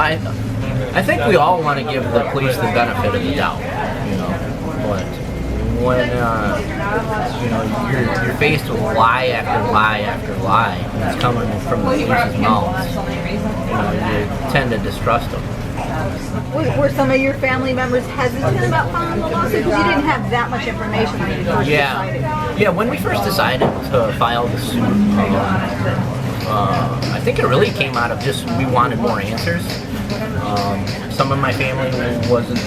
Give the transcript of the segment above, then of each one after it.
I think we all want to give the police the benefit of the doubt, you know, but when you're faced with lie after lie after lie, and it's coming from the police's mouths, you tend to distrust them. Were some of your family members hesitant about filing the lawsuit because you didn't have that much information when you first decided? Yeah, when we first decided to file the suit, I think it really came out of just we wanted more answers. Some of my family wasn't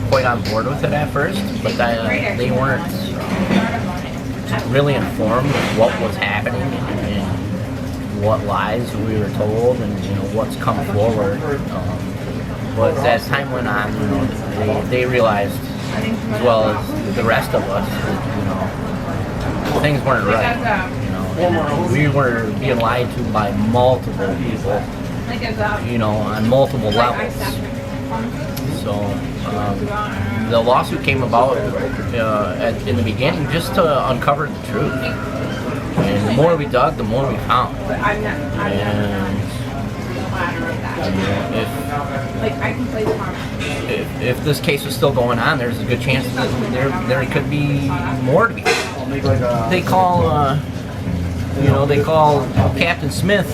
quite on board with it at first, but they weren't really informed of what was happening and what lies we were told and what's come forward. But as time went on, they realized, as well as the rest of us, that things weren't right. We were being lied to by multiple people, on multiple levels. So the lawsuit came about in the beginning just to uncover the truth. And the more we dug, the more we found. And if this case was still going on, there's a good chance that there could be more to be found. They call Captain Smith,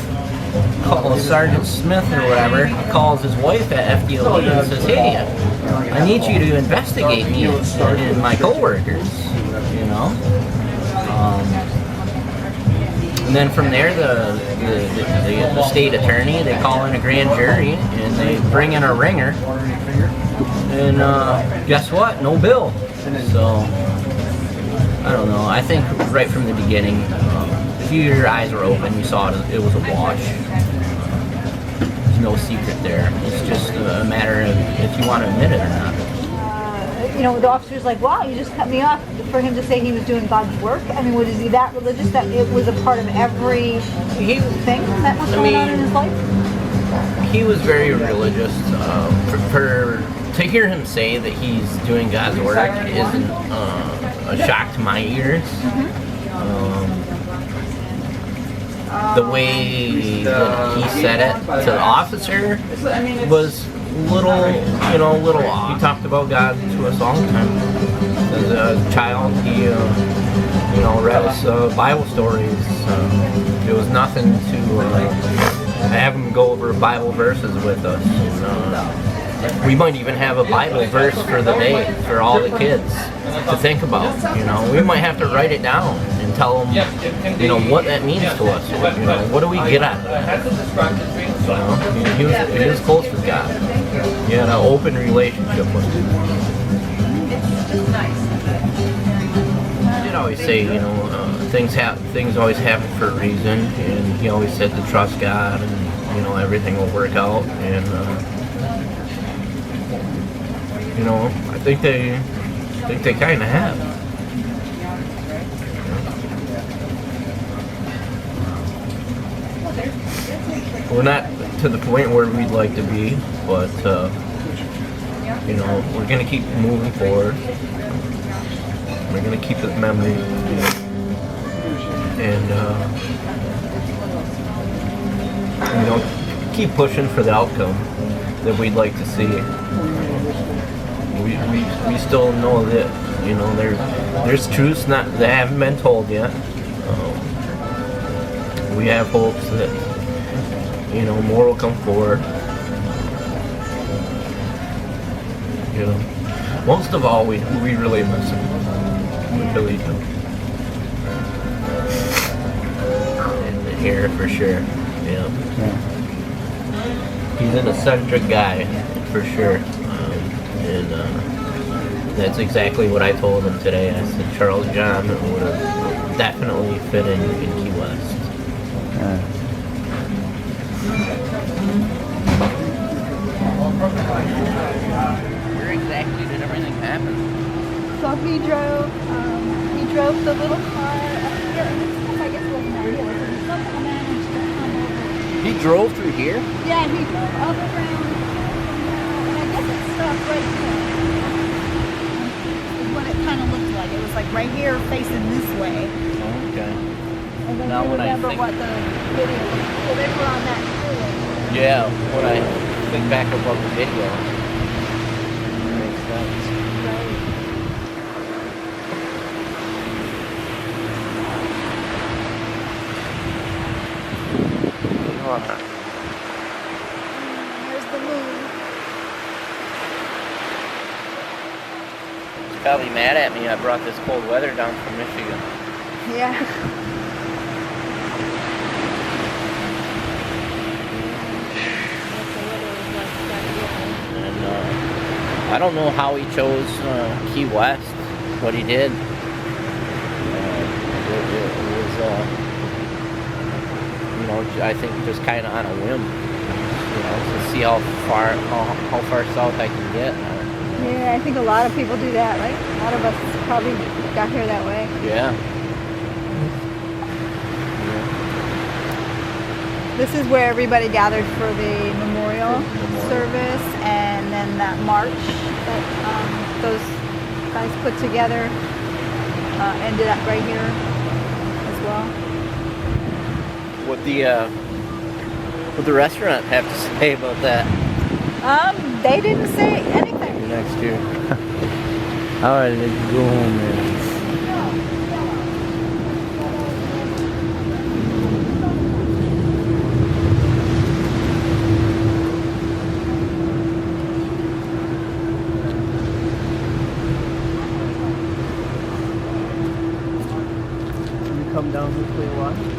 Sergeant Smith or whatever, calls his wife at FDLE and says, "Hey, I need you to investigate me and my coworkers." And then from there, the state attorney, they call in a grand jury and they bring in a ringer. And guess what? No bill. So I don't know. I think right from the beginning, if your eyes were open, you saw it was a wash. There's no secret there. It's just a matter of if you want to admit it or not. The officer's like, "Wow, you just cut me off." For him to say he was doing God's work, I mean, was he that religious that it was a part of every thing that was going on in his life? He was very religious. To hear him say that he's doing God's work isn't a shock to my ears. The way that he said it to the officer was little off. He talked about God to us all the time. As a child, he read us Bible stories. It was nothing to have him go over Bible verses with us. We might even have a Bible verse for the day for all the kids to think about. We might have to write it down and tell them, what that means to us. What do we get at? He was close with God. He had an open relationship with him. He did always say, things always happen for a reason, and he always said to trust God, and everything will work out. And I think they kind of have. We're not to the point where we'd like to be, but we're gonna keep moving forward. We're gonna keep his memory, and keep pushing for the outcome that we'd like to see. We still know that there's truths that haven't been told yet. We have hopes that more will come forward. Most of all, we really miss him. We really do. And here for sure. Yeah. He's an eccentric guy for sure. And that's exactly what I told him today. I said Charles John would have definitely fit in Key West. Where exactly did everything happen? So he drove the little car up here, and it's stuff I guess wasn't ideal. So he somehow managed to come over. He drove through here? Yeah, he drove up around, and I guess it stopped right here. Is what it kind of looked like. It was like right here facing this way. Oh, okay. And then Now you when I remember think- what the video was. So they were on that freeway. Yeah, when I quick backup of the video. Makes sense. Right. There's the moon. He's probably mad at me. I brought this cold weather down from Michigan. Yeah. And I don't know how he chose Key West, but he did. It was, I think just kind of on a whim, to see how far south I can get. Yeah, I think a lot of people do that, right? A lot of us probably got here that way. Yeah. This is where everybody gathered for the memorial service, and then that march that those guys put together ended up right here as well. What the restaurant have to say about that? They didn't say anything. Next year. All right, let's go home, man. Come down this way, watch.